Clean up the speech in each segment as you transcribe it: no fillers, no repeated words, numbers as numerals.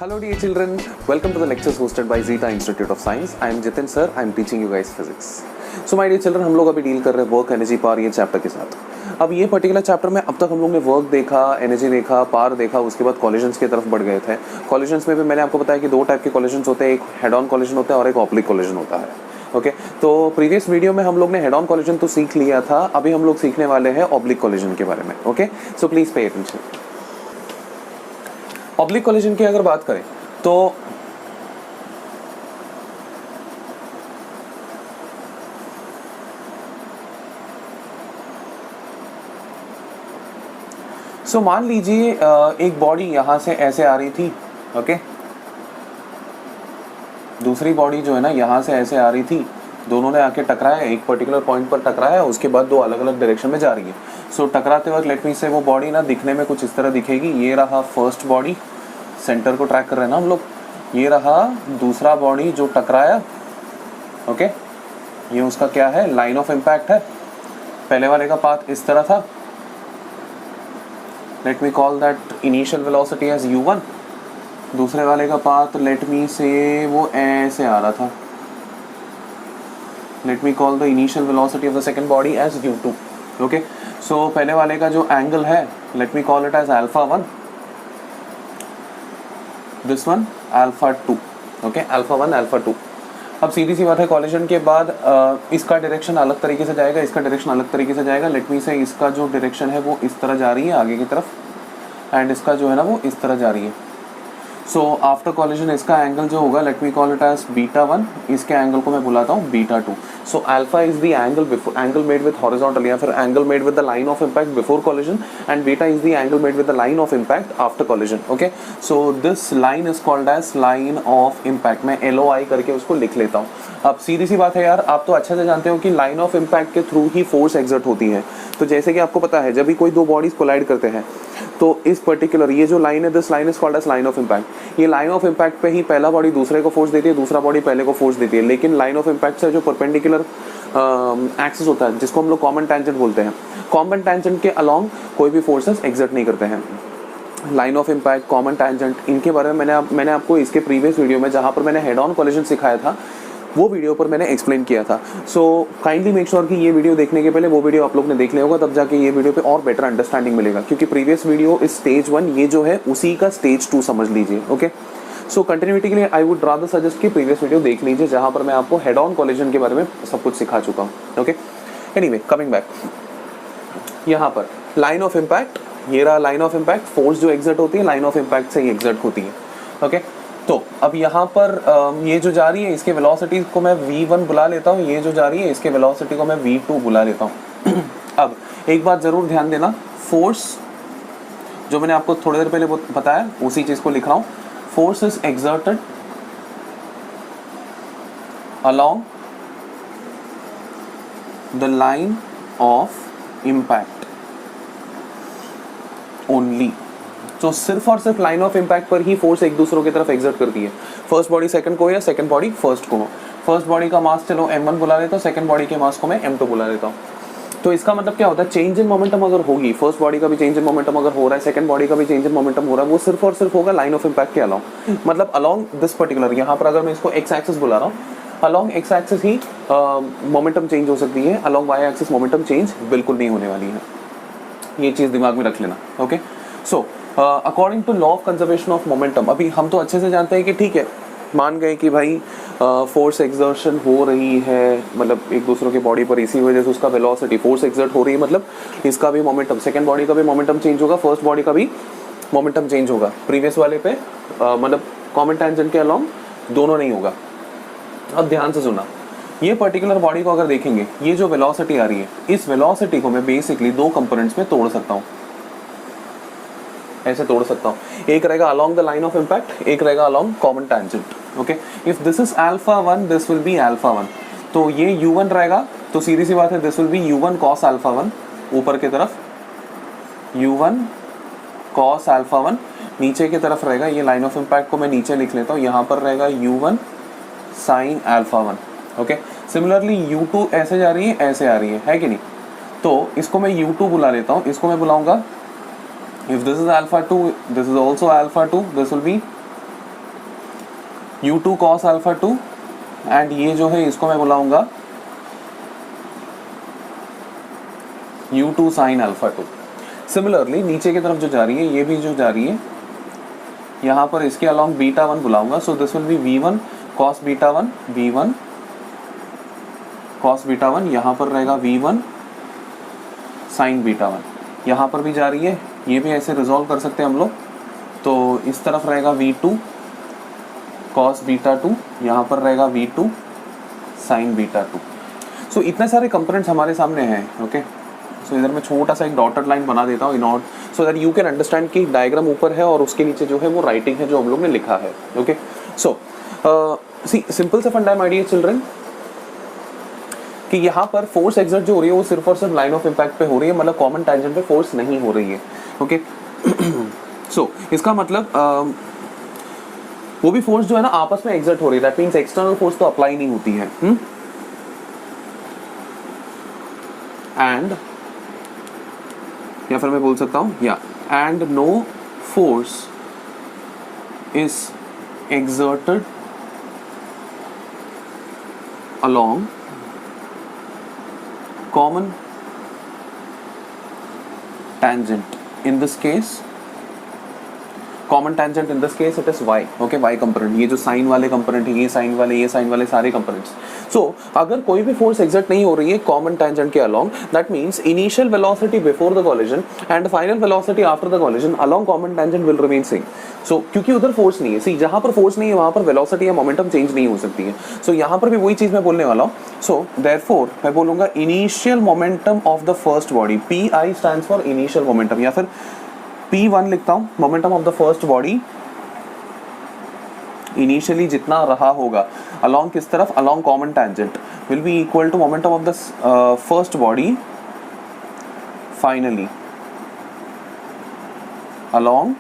Hello dear children, welcome to the lectures hosted by Zeta Institute of Science. I am Jitin sir, I am teaching you guys physics. So my dear children, हम लोग अभी deal कर रहे हैं work energy power ये chapter के साथ। अब ये पर्टिकुलर चैप्टर में अब तक हम लोग ने वर्क देखा, एनर्जी देखा, पावर देखा, उसके बाद कॉलिजन्स की तरफ बढ़ गए थे। कॉलिजन्स में भी मैंने आपको बताया कि दो टाइप के कॉलिजन्स होते हैं, एक हेड ऑन कॉलिजन होता है और एक ऑब्लिक कॉलिजन होता है। ओके, तो प्रीवियस वीडियो में हम लोग ने हेड ऑन कॉलिजन तो सीख लिया था, अभी हम लोग सीखने वाले हैं ऑब्लिक कॉलिजन के बारे में। Okay, so please pay attention. Oblique collision की अगर बात करें तो मान लीजिए एक बॉडी यहां से ऐसे आ रही थी, ओके, दूसरी बॉडी जो है ना यहां से ऐसे आ रही थी, दोनों ने आके टकराया, एक पर्टिकुलर पॉइंट पर टकराया, उसके बाद दो अलग अलग डायरेक्शन में जा रही है। सो टकराते वक्त लेट मी से वो बॉडी ना दिखने में कुछ इस तरह दिखेगी। ये रहा फर्स्ट बॉडी, सेंटर को ट्रैक कर रहे हैं ना हम लोग। ये रहा दूसरा बॉडी जो टकराया, ओके, ये उसका क्या है, लाइन ऑफ इम्पैक्ट है। पहले वाले का पाथ इस तरह था, let me call that initial velocity as u1। दूसरे वाले का पाथ लेट मी से वो ऐसे आ रहा था, let me call the initial velocity of the second body as u2। Okay, so पहले वाले का जो एंगल है let me call it as α1, this one α2। Okay, α1 α2। अब सीधी सी बात है, कॉलिजन के बाद इसका डायरेक्शन अलग तरीके से जाएगा, इसका डायरेक्शन अलग तरीके से जाएगा। लेट मी से इसका जो डायरेक्शन है वो इस तरह जा रही है आगे की तरफ, एंड इसका जो है ना वो इस तरह जा रही है। सो आफ्टर कॉलिजन इसका एंगल जो होगा let me call it as β1, इसके एंगल को मैं बुलाता हूँ β2। So alpha is the angle before, angle made with horizontal या फिर angle made with the line of impact before collision, and beta is the angle made with the line of impact after collision. Okay, so this line is called as line of impact. मैं LOI करके उसको लिख लेता हूँ। अब सीधी सी बात है यार, आप तो अच्छे से जानते हो कि लाइन ऑफ इम्पैक्ट के थ्रू ही फोर्स एग्जर्ट होती है। तो जैसे कि आपको पता है, जब भी कोई दो बॉडीज कोलाइड करते हैं तो इस पर्टिकुलर ये जो लाइन है, this line is called as line of impact. ये लाइन ऑफ इम्पैक्ट पे ही पहला बॉडी दूसरे को फोर्स देती है, दूसरा बॉडी पहले को फोर्स देती है। लेकिन लाइन ऑफ इम्पैक्ट से जो परपेंडिकुलर एक्सिस होता है, जिसको हम लोग कॉमन टेंजेंट बोलते हैं, कॉमन टेंजेंट के अलोंग कोई भी फोर्सेस एग्जर्ट नहीं करते हैं। Line of impact, common tangent, इनके बारे में मैंने आपको इसके प्रीवियस वीडियो में जहाँ पर मैंने हेड ऑन कॉलिजन सिखाया था, वो वीडियो पर मैंने एक्सप्लेन किया था। सो काइंडली मेक श्योर कि ये वीडियो देखने के पहले वो वीडियो आप लोग ने देख लिया होगा, तब जाके ये वीडियो पे और बेटर अंडरस्टैंडिंग मिलेगा। क्योंकि प्रीवियस वीडियो इज स्टेज 1, ये जो है उसी का स्टेज 2 समझ लीजिए। ओके, सो कंटिन्यूटी के लिए आई वुड रादर सजेस्ट कि प्रीवियस वीडियो देख लीजिए, जहाँ पर मैं आपको हेड ऑन कॉलिजन के बारे में सब कुछ सिखा चुका हूँ। ओके, एनीवे कमिंग बैक, यहाँ पर लाइन ऑफ इम्पैक्ट, ये रहा लाइन ऑफ इम्पैक्ट। फोर्स जो एग्जर्ट होती है लाइन ऑफ इम्पैक्ट से ही एग्जर्ट होती है। ओके, तो अब यहाँ पर ये जो जा रही है इसके वेलोसिटी को मैं v1 बुला लेता हूँ, ये जो जा रही है इसके वेलोसिटी को मैं v2 बुला लेता हूँ। अब एक बात जरूर ध्यान देना, फोर्स जो मैंने आपको थोड़ी देर पहले बताया उसी चीज को लिख रहा हूँ। Force is exerted along the line of impact only. तो सिर्फ और सिर्फ लाइन ऑफ इम्पैक्ट पर ही फोर्स एक दूसरों की तरफ एग्जर्ट करती है। फर्स्ट बॉडी सेकंड को या सेकंड बॉडी फर्स्ट को हो। फर्स्ट बॉडी का मास चलो m1 बुला लेता हूँ, सेकंड बॉडी के मास को मैं m2 बुला लेता हूँ। तो इसका मतलब क्या होता है, चेंज इन मोमेंटम अगर होगी, फर्स्ट बॉडी का भी चेंज इन मोमेंटम अगर हो रहा है, सेकंड बॉडी का भी चेंज इन मोमेंटम हो रहा है, वो सिर्फ और सिर्फ होगा लाइन ऑफ इम्पैक्ट के अलोंग। मतलब अलोंग दिस पर्टिकुलर, यहाँ पर अगर मैं इसको एक्स एक्सिस बुला रहा हूँ, अलोंग एक्स एक्सिस ही मोमेंटम चेंज हो सकती है, along y axis momentum change बिल्कुल नहीं होने वाली है। ये चीज दिमाग में रख लेना। Okay, so according to law of conservation of momentum, अभी हम तो अच्छे से जानते हैं कि ठीक है, मान गए कि भाई फोर्स एक्सर्शन हो रही है, मतलब एक दूसरों के बॉडी पर, इसी वजह से उसका वेलोसिटी, फोर्स एक्सर्ट हो रही है, मतलब इसका भी मोमेंटम, सेकंड बॉडी का भी मोमेंटम चेंज होगा, फर्स्ट बॉडी का भी मोमेंटम चेंज होगा। प्रीवियस वाले पे मतलब कॉमन टेंजेंट के अलोंग दोनों नहीं होगा। अब ध्यान से सुनना, ये पर्टिकुलर बॉडी को अगर देखेंगे, ये जो वेलोसिटी आ रही है, इस वेलोसिटी को मैं बेसिकली दो कंपोनेंट्स में तोड़ सकता हूँ, ऐसे तोड़ सकता हूँ। एक रहेगा along the line of impact, एक रहेगा along common tangent. Okay, if this is α1, this will be α1। तो ये u1 रहेगा, तो सीधी सी बात है, this will B u1 cos α1 ऊपर की तरफ, u1 cos α1 नीचे की तरफ रहेगा। ये लाइन ऑफ इम्पैक्ट को मैं नीचे लिख लेता हूँ, यहाँ पर रहेगा u1 sin α1। Okay, similarly u2 ऐसे जा रही है, ऐसे आ रही है कि नहीं? तो इसको मैं u2 बुला लेता हूँ, इसको मैं बुलाऊंगा, if this is α2, this is also α2, this will be u2 cos alpha 2 and ये जो है इसको मैं बुलाऊंगा u2 sin अल्फा 2। सिमिलरली नीचे की तरफ जो जा रही है ये भी जो जा रही है यहाँ पर इसके अलॉन्ग बीटा 1 बुलाऊंगा, so this will be v1 cos beta 1 v1 cos beta 1, यहाँ पर रहेगा v1 sin बीटा 1, यहाँ पर भी जा रही है, ये भी ऐसे रिजॉल्व कर सकते हैं हम लोग। तो इस तरफ रहेगा v2 cos बीटा 2, यहाँ पर रहेगा v2 sin बीटा 2। सो इतने सारे कंपोनेंट्स हमारे सामने हैं। ओके, सो इधर मैं छोटा सा एक डॉटेड लाइन बना देता हूँ in order so that you can understand कि डायग्राम ऊपर है और उसके नीचे जो है वो राइटिंग है जो हम लोग ने लिखा है। ओके, सो सी सिंपल सा फंडा माय डियर चिल्ड्रन कि यहाँ पर फोर्स एक्सर्ट जो हो रही है वो सिर्फ और सिर्फ लाइन ऑफ इम्पैक्ट पे हो रही है, मतलब कॉमन टेंजेंट पे फोर्स नहीं हो रही है। ओके, सो इसका मतलब वो भी फोर्स जो है ना आपस में एक्सर्ट हो रही है, दैट मींस एक्सटर्नल फोर्स तो अप्लाई नहीं होती है। एंड या फिर मैं बोल सकता हूँ या and no force is exerted along common tangent. In this case common tangent in this case it is y. okay, y component, ये जो साइन वाले कंपोनेंट है, ये साइन वाले, ये साइन वाले सारे कंपोनेंट्स। सो अगर कोई भी फोर्स एक्सर्ट नहीं हो रही है कॉमन टेंजेंट के along, that means initial velocity before the collision and final velocity after the collision along common tangent will remain same. So क्योंकि उधर फोर्स नहीं है, सी जहां पर फोर्स नहीं है वहां पर वेलोसिटी या मोमेंटम चेंज नहीं हो सकती है। सो यहां पर भी वही चीज मैं बोलने वाला हूं। सो देयरफॉर मैं बोलूंगा initial momentum of the first body, P I stands for initial momentum, या फिर P1 लिखता हूं, momentum of the first body initially जितना रहा होगा अलोंग किस तरफ, along common tangent will be equal to momentum of the first body finally along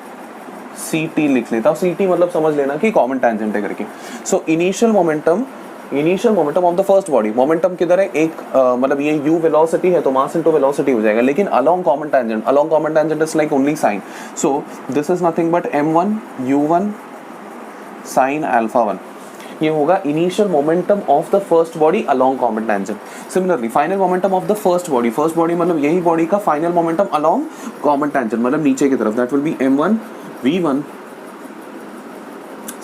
CT लिख लेता हूं। CT मतलब समझ लेना कि कॉमन टेंजेंट है करके। So initial momentum of the first body, momentum किधर है, एक मतलब ये u वेलोसिटी है तो मास इनटू वेलोसिटी हो जाएगा, लेकिन along common tangent is like only sine. So this is nothing but m1 u1 sin alpha 1, ये होगा initial momentum of the first body along common tangent. Similarly final momentum of the first body मतलब यही body का final momentum along common tangent मतलब नीचे की तरफ, that will be m1 v1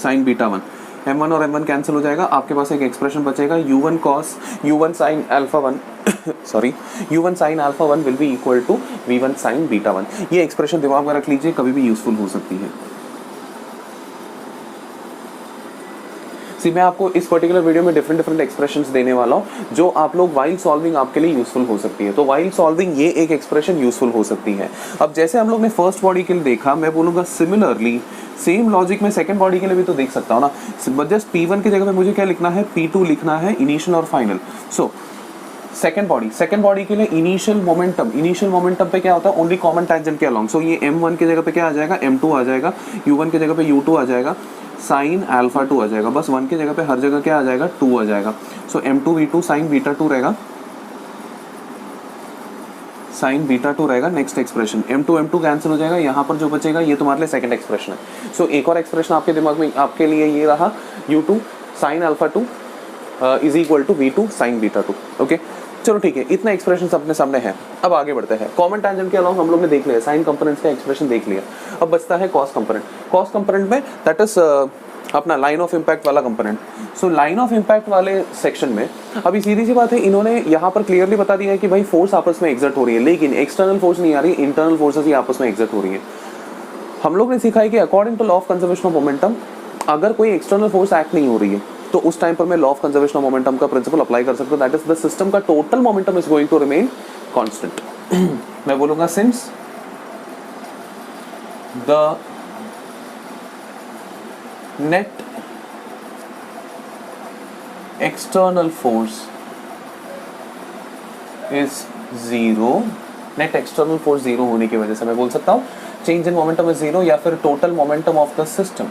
sin beta 1। m1 और m1 कैंसिल हो जाएगा, आपके पास एक एक्सप्रेशन बचेगा u1 sin alpha 1 sorry u1 sin alpha 1 will be equal to v1 sin beta 1। ये एक्सप्रेशन दिमाग में रख लीजिए, कभी भी यूजफुल हो सकती है। मैं आपको इस पर्टिकुलर वीडियो में डिफरेंट एक्सप्रेशंस देने वाला हूं जो आप लोग वाइल सॉल्विंग आपके लिए यूजफुल हो सकती है। तो वाइल सॉल्विंग ये एक एक्सप्रेशन यूजफुल हो सकती है। अब जैसे हम लोग ने फर्स्ट बॉडी के लिए देखा, मैं बोलूंगा सिमिलरली सेम लॉजिक में सेकंड बॉडी के लिए भी तो देख सकता हूं ना। जस्ट P1 की जगह पे मुझे क्या लिखना है, P2 लिखना है, इनिशियल और फाइनल। सो सेकंड बॉडी के लिए इनिशियल मोमेंटम पे क्या होता है, ओनली कॉमन टेंजेंट के अलोंग। सो ये m1 की जगह पे क्या आ जाएगा, m2 आ जाएगा, u1 की जगह पे u2 आ जाएगा, साइन अल्फा 2 आ जाएगा, बस 1 की जगह पे हर जगह क्या आ जाएगा, 2 आ जाएगा। सो m2 v2 साइन बीटा 2 रहेगा, साइन बीटा 2 रहेगा। नेक्स्ट एक्सप्रेशन m2 कैंसिल हो जाएगा, यहाँ पर जो बचेगा ये तुम्हारे लिए सेकंड एक्सप्रेशन है। सो एक और एक्सप्रेशन आपके दिमाग में आपके लिए ये रहा, u2 sine alpha 2 is equal to v2 sine beta 2। Okay, चलो ठीक है, इतना एक्सप्रेशन अपने सामने है। अब आगे बढ़ते हैं। कॉमन टेंजेंट के अलावा हम लोग ने देख लिया, साइन कंपोनेंट्स का एक्सप्रेशन देख लिया। अब बचता है कॉस कंपोनेंट में दैट इज अपना लाइन ऑफ इम्पैक्ट वाला component. So line of impact वाले सेक्शन में अभी सीधी सी बात है, इन्होंने यहाँ पर क्लियरली बता दिया है कि भाई फोर्स आपस में एक्सर्ट हो रही है, लेकिन एक्सटर्नल फोर्स नहीं आ रही, इंटरनल फोर्सेस ही आपस में एक्सर्ट हो रही है। हम लोग ने सीखा है कि according to law of conservation of momentum अगर कोई एक्सटर्नल फोर्स एक्ट नहीं हो रही है तो उस टाइम पर मैं law of conservation of momentum का प्रिंसिपल अप्लाई कर सकता हूं, दैट इज द सिस्टम का total momentum is going to remain constant. मैं बोलूंगा since the net external force is zero, net external force zero होने की वजह से मैं बोल सकता हूं change in momentum is zero, या फिर total momentum of the system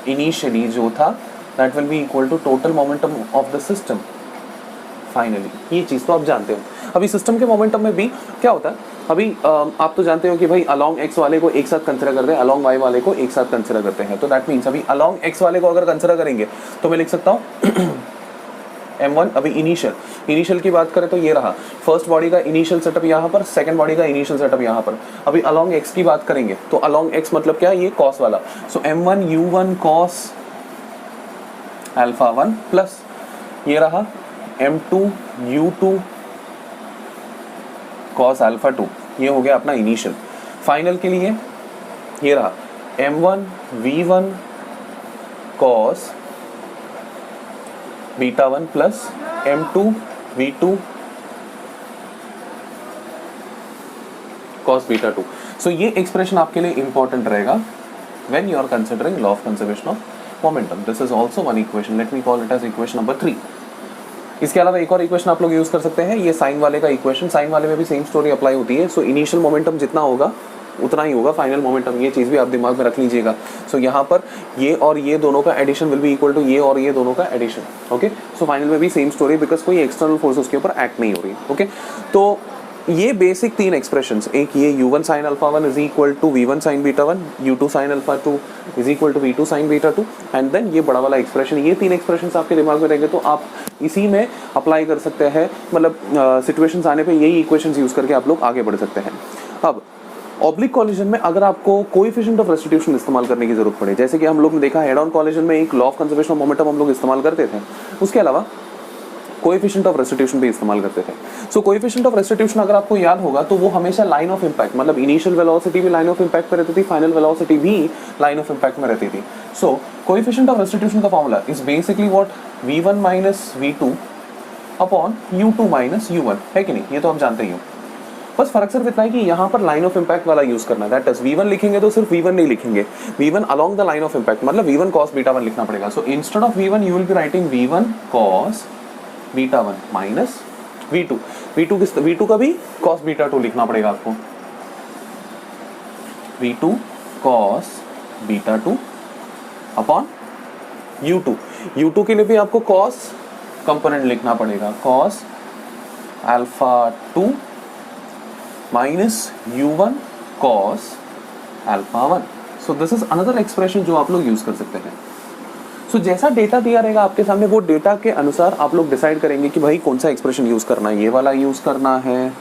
initially जो था that will be equal to total momentum of the system finally ये चीज़ तो आप जानते हो। अभी सिस्टम के मोमेंटम में भी क्या होता है, अभी आप तो जानते हो कि भाई अलॉन्ग एक्स वाले को एक साथ कंसिडर करते हैं, अलॉन्ग वाई वाले को एक साथ कंसिडर करते हैं। तो दैट मीन्स अभी अलॉन्ग एक्स वाले को अगर कंसिडर करेंगे तो मैं लिख सकता हूँ M1। अभी इनिशियल की बात करें तो ये रहा फर्स्ट बॉडी का इनिशियल सेटअप यहाँ पर, सेकंड बॉडी का इनिशियल सेटअप यहाँ पर। अभी अलॉन्ग एक्स की बात करेंगे तो अलॉन्ग एक्स मतलब क्या, ये कॉस वाला। सो M1 U1 cos alpha 1 plus ये रहा M2 U2 कॉस अल्फा 2, ये हो गया अपना इनिशियल। फाइनल के लिए ये रहा M1 V1 cos beta 1 plus M2 V2 cos beta 2। So ये एक्सप्रेशन आपके लिए इंपॉर्टेंट रहेगा when you are considering law of conservation of momentum. This is also one equation, let me call it as equation number 3। इसके अलावा एक और equation आप लोग यूज कर सकते हैं, ये साइन वाले का इक्वेशन। साइन वाले में भी सेम स्टोरी अप्लाई होती है। सो इनिशियल मोमेंटम जितना होगा उतना ही होगा फाइनल मोमेंटम, ये चीज़ भी आप दिमाग में रख लीजिएगा। सो यहाँ पर ये और ये दोनों का addition will be equal to ये और ये दोनों का एडिशन। ओके, सो फाइनल में भी सेम स्टोरी, बिकॉज कोई एक्सटर्नल फोर्स उसके ऊपर एक्ट नहीं हो रही। ओके, तो ये बेसिक तीन एक्सप्रेशंस, एक ये u1 sin alpha 1 is equal to v1 sin beta 1, u2 sin alpha 2 is equal to v2 sin beta 2, and then ये बड़ा वाला एक्सप्रेशन। ये तीन एक्सप्रेशंस आपके दिमाग में रहेंगे तो आप इसी में अप्लाई कर सकते हैं, मतलब सिचुएशंस आने पे यही इक्वेशंस यूज करके आप लोग आगे बढ़ सकते हैं। अब ऑब्लिक कॉलिजन में अगर आपको कोएफिशिएंट ऑफ रेस्टिट्यूशन इस्तेमाल करने की जरूरत पड़े, जैसे कि हम लोग ने देखा हेड ऑन कॉलिजन में एक law of conservation of momentum हम लोग इस्तेमाल करते थे, उसके अलावा कोएफिशिएंट ऑफ रेस्टिट्यूशन भी इस्तेमाल करते थे। सो कोएफिशिएंट ऑफ रेस्टिट्यूशन अगर आपको याद होगा तो वो हमेशा लाइन ऑफ इंपैक्ट, मतलब इनिशियल वेलोसिटी भी लाइन ऑफ इंपैक्ट पे रहती थी, फाइनल वेलोसिटी भी लाइन ऑफ इंपैक्ट में रहती थी। सो कोएफिशिएंट ऑफ रेस्टिट्यूशन का formula is basically what v1 minus v2 upon u2 minus u1, है कि नहीं? ये तो आप जानते ही हो। बस फर्क सिर्फ इतना है कि यहाँ पर लाइन ऑफ इंपैक्ट वाला यूज करना है। दैट इज v1 लिखेंगे तो सिर्फ v1 नहीं लिखेंगे, v1 along the line of impact, मतलब v1 cos बीटा 1 लिखना पड़ेगा। So instead of v1 you will be writing v1 cos beta 1 minus v2 का भी cos बीटा 2 लिखना पड़ेगा आपको, v2 cos beta 2 upon u2 के लिए भी आपको cos कंपोनेंट लिखना पड़ेगा, cos alpha 2 minus u1 cos alpha 1। So this is another expression जो आप लोग यूज कर सकते हैं। सो जैसा डेटा दिया रहेगा आपके सामने, वो डेटा के अनुसार आप लोग डिसाइड करेंगे कि भाई कौन सा एक्सप्रेशन यूज करना है, ये वाला यूज करना है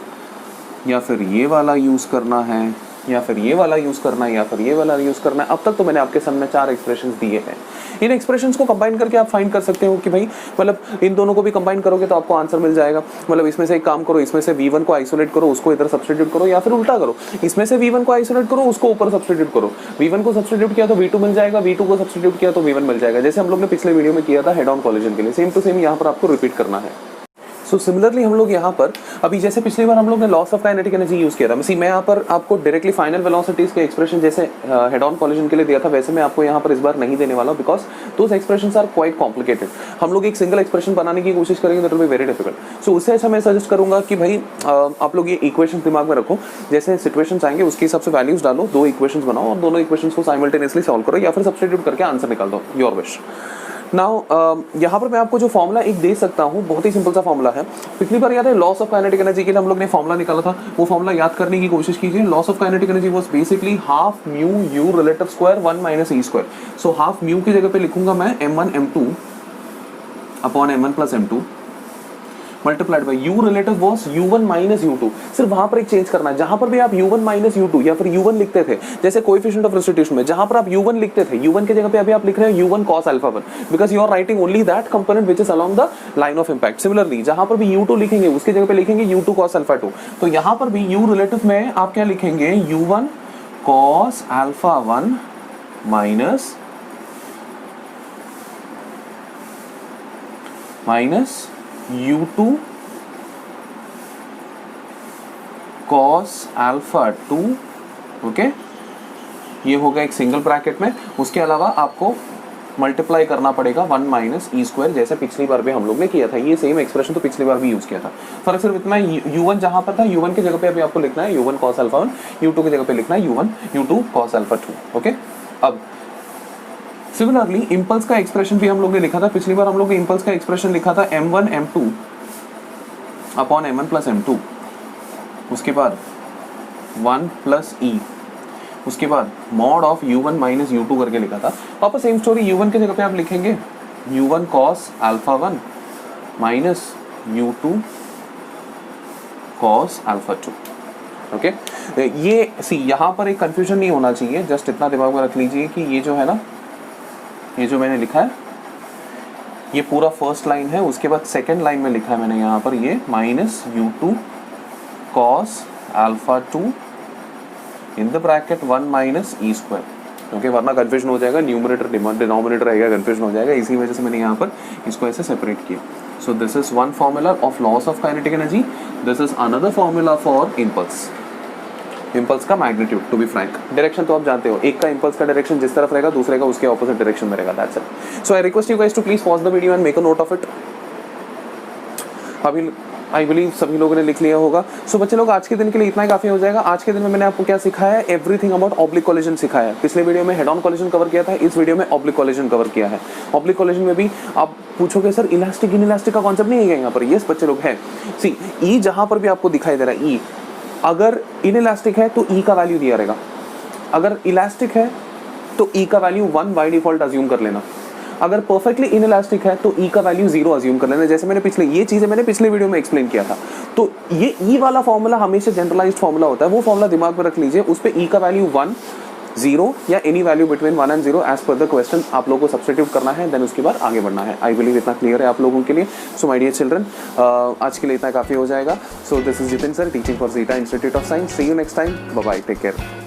या फिर ये वाला यूज करना है या फिर ये वाला यूज करना है या फिर ये वाला यूज करना है। अब तक तो मैंने आपके सामने 4 एक्सप्रेशंस दिए हैं। इन एक्सप्रेशंस को कंबाइन करके आप फाइंड कर सकते हो कि भाई मतलब इन दोनों को भी कंबाइन करोगे तो आपको आंसर मिल जाएगा। मतलब इसमें से एक काम करो, इसमें से v1 को आइसोलेट करो, उसको इधर सब्स्टिट्यूट करो, या फिर उल्टा करो, इसमें से v1 को आइसोलेट करो, उसको ऊपर सब्स्टिट्यूट करो। v1 को सब्स्टिट्यूट किया तो v2 मिल जाएगा, v2 को सब्स्टिट्यूट किया तो v1 मिल जाएगा, जैसे हम लोग ने पिछले वीडियो में किया था हेड ऑन कॉलिजन के लिए। सेम टू सेम यहाँ पर आपको रिपीट करना है। सो सिमिलरली हम लोग यहाँ पर अभी जैसे पिछली बार हम लोग ने loss of kinetic energy use किया था, मैं यहाँ पर आपको डायरेक्टली फाइनल वेलोसिटीज के एक्सप्रेशन जैसे हेड ऑन कॉलिजन के लिए दिया था, वैसे मैं आपको यहाँ पर इस बार नहीं देने वाला, because those expressions are quite complicated. हम लोग एक सिंगल एक्सप्रेशन बनाने की कोशिश करेंगे that will be very difficult. So उससे अच्छा मैं सजेस्ट करूंगा कि भाई आप लोग ये इक्वेशन दिमाग में रखो, जैसे सिचुएशंस आएंगे उसके हिसाब से वैल्यूज डालो, 2 इक्वेशंस बनाओ और दोनों इक्वेशंस को साइमल्टेनियसली सॉल्व करो या फिर सब्स्टिट्यूट करके आंसर निकाल दो, योर विश। नाउ यहाँ पर मैं आपको जो फॉर्मूला एक दे सकता हूँ, बहुत ही सिंपल सा फॉर्मूला है। पिछली बार याद है लॉस ऑफ काइनेटिक एनर्जी के लिए हम लोग ने फॉर्मूला निकाला था, वो फॉर्मूला याद करने की कोशिश कीजिए। Loss of kinetic energy was basically half mu you relative square 1 minus E square. So half mu की जगह पे लिखूंगा मैं m1 m2 upon m1 plus m2 multiplied by u relative was u1 minus u2। सिर्फ वहां पर एक change करना है, जहां पर भी आप u1 माइनस u2 या फिर u1 लिखते थे, जैसे कोएफिशिएंट ऑफ रेस्टिट्यूशन में जहां पर आप u1 लिखते थे, u1 की जगह पे अभी आप लिख रहे हैं u1 cos alpha 1, because you are writing only that component which is along the line of impact. Similarly जहां पर भी u2 लिखेंगे उसकी जगह पे लिखेंगे u2 cos अल्फा 2। तो यहां पर भी u रिलेटिव में आप क्या लिखेंगे, u1 cos alpha 1 minus u2 cos alpha 2। Okay, ये होगा एक सिंगल ब्रैकेट में। उसके अलावा आपको मल्टीप्लाई करना पड़ेगा 1 माइनस ई स्क्वायर, जैसे पिछली बार भी हम लोग ने किया था। ये सेम एक्सप्रेशन तो पिछली बार भी यूज किया था, फर्क सिर्फ इतना है u1 जहां पर था u1 की जगह पे अभी आपको लिखना है u1 cos अल्फा 1, u2 की जगह पे लिखना है u2 cos अल्फा 2। ओके, अब सिमिलरली इंपल्स का एक्सप्रेशन भी हम लोग ने लिखा था। पिछली बार हम लोग ने इंपल्स का एक्सप्रेशन लिखा था m1 m2 upon m1 plus m2, उसके बाद 1 प्लस e, उसके बाद mod of u1 minus u2 करके लिखा था। वापस सेम स्टोरी, u1 की जगह पे आप लिखेंगे u1 cos alpha 1 minus u2 cos alpha 2। Okay, ये सी यहाँ पर एक कंफ्यूजन नहीं होना चाहिए, जस्ट इतना दिमाग में रख लीजिए कि ये जो है ना, ये जो मैंने लिखा है ये पूरा फर्स्ट लाइन है, उसके बाद सेकंड लाइन में लिखा है मैंने यहाँ पर ये minus u2 cos alpha 2 in the bracket 1 minus E square. Okay, वरना कंफ्यूजन हो जाएगा, न्यूमरेटर डिनोमिनेटर रहेगा, कंफ्यूजन हो जाएगा, इसी वजह से मैंने यहाँ पर इसको ऐसे सेपरेट किया। So this is one formula of loss of kinetic energy, this is another formula for impulse, impulse का magnitude. To be frank, direction तो आप जानते हो, एक का इम्पल्स का डायरेक्शन जिस तरफ रहेगा, दूसरे का उसके ऑपोजिट डायरेक्शन में रहेगा, that's it. So I request you guys to please pause the video and make a note of it. अभी आई बिलीव सभी लोगों ने लिख लिया होगा। सो बच्चे लोग, आज के दिन के लिए इतना ही काफी हो जाएगा। आज के दिन में मैंने आपको क्या सिखाया है, एवरीथिंग अबाउट ऑब्लिक कोलिजन सिखाया है। पिछले वीडियो में हेड ऑन कोलिजन कवर किया था, इस वीडियो में ऑब्लिक कोलिजन कवर किया है। ऑब्लिक कोलिजन में भी आप पूछोगे सर इलास्टिक इनइलास्टिक का कॉन्सेप्ट नहीं है यहाँ पर। यस बच्चे लोग है, सी ई जहां पर भी आपको दिखाई दे रहा है, ई अगर इनइलास्टिक है तो ई का वैल्यू दिया रहेगा, अगर इलास्टिक है तो ई का वैल्यू 1 बाय डिफॉल्ट अज्यूम कर लेना, अगर परफेक्टली इनइलास्टिक है तो ई का वैल्यू 0 अज्यूम कर लेना। जैसे मैंने ये चीजें मैंने पिछले वीडियो में एक्सप्लेन किया था। तो ये ई वाला फॉर्मूला हमेशा जनरलाइज्ड फॉर्मूला होता है, वो फॉर्मूला दिमाग में रख लीजिए, उस पे ई का वैल्यू 1 0 या any value between 1 and 0 as per the question आप लोगों को सब्स्टिट्यूट करना है, देन उसके बाद आगे बढ़ना है। आई बिलीव इतना क्लियर है आप लोगों के लिए। सो माय डियर चिल्ड्रन, आज के लिए इतना काफी हो जाएगा। So this is Jitin sir, teaching for Zeta institute of science. See you next time, bye bye, take care.